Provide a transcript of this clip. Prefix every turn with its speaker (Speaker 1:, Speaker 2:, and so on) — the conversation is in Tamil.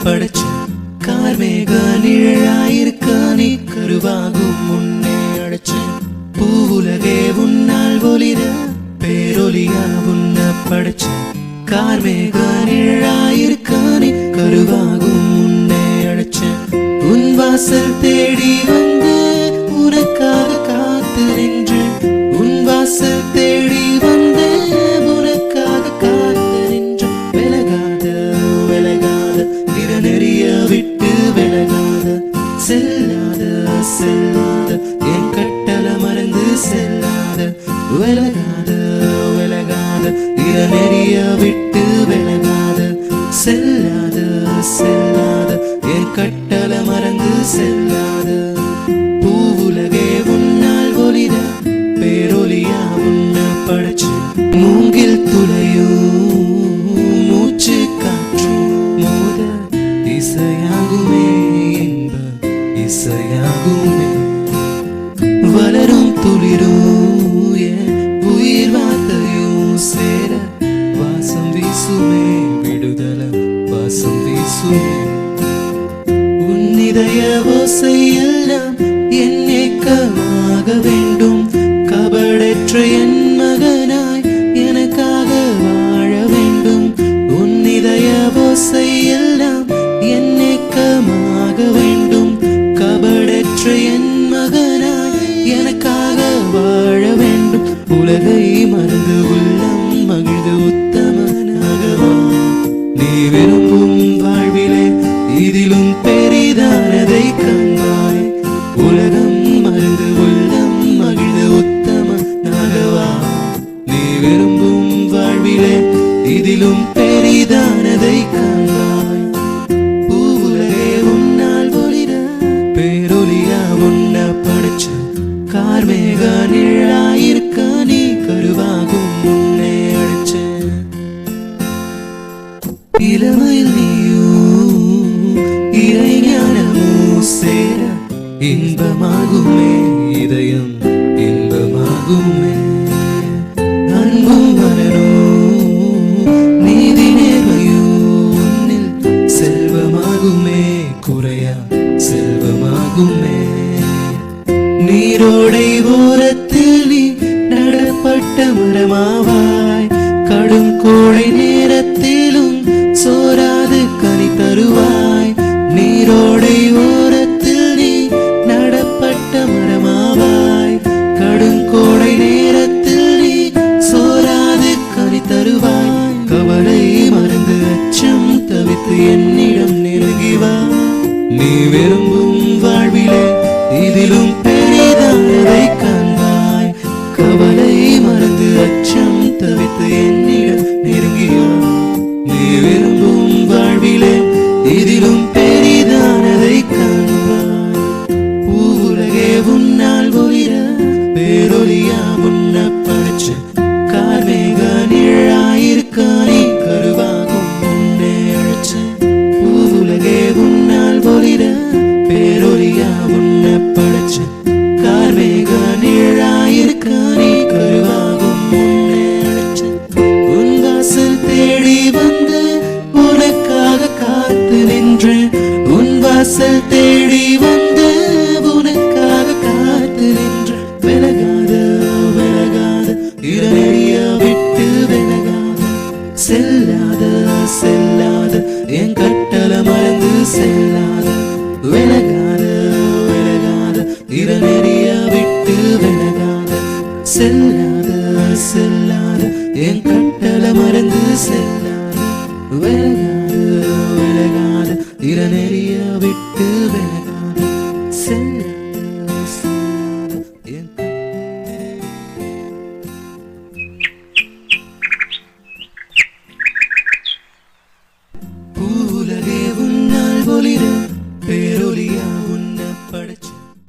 Speaker 1: படைச்ச கார்மேக நிழலாயிருக்க நீ கருவாகும் முன்னே அழைச்ச பூவுலகே உன்னால் ஒளிர பேரொலியா உன்ன படைச்ச கார்மேக நிழலாயிருக்க நீ கருவாகும் முன்னே அழைச்ச உன் வாசல் தேடி வந்து உனக்காக காத்து நின்று உன் வாசல் தேடி வந்து உனக்காக காத்து நின்று விலகாத விலகாத திறனெறிய விட்டு விலகாத செல்லாத செல்லாத என் கட்டளை மறந்து செல்லாத விலகாத விலகாத திறனெறிய விட்டு விலகாத செல்லாத செல்லாத என் கட்டளை மறந்து செல்லாத பூவுலகே உன்னால் ஒளிர பேரொலியா உன்ன படைச்சு மூங்கில் துளையும் மூச்சு காற்றும் மோத இசையாகுமே என்ப இசையாகுமே வளரும் துளிரும் என் உயிர் வார்த்தையும் சேர வாசம் வீசுமே விடுதல வாசம் வீசுமே உன் இதய ஓசையெல்லாம் என் ஏக்கமாக வேண்டும் கபடற்ற என் மகனாய் எனக்காக வாழ வேண்டும் உன் இதய ஓசையெல்லாம் என் ஏக்கமாக வேண்டும் கபடற்ற என் மகனாய் எனக்காக வாழ வேண்டும் உலகை மறந்து உள்ளம் மகிழ்ந்து உத்தமனாக வா நீ விரும்பும் வாழ்விலே இதிலும் பெரிதானதை காண்பாய் உலகம் மறந்து உள்ளம் மகிழ்ந்து உத்தமனாக வா நீ விரும்பும் வாழ்விலே இதிலும் பெரிதானதை காண்பாய் பூவுலகே உன்னால் ஒளிர பேரொலியா உன்ன படைச்ச கார்மேக நிழலாயிருக்க நீ கருவாகும் முன்னே அழைச்ச இளமையில் நீயும் இறை ஞானமும் சேர இன்பமாகுமே இதயம்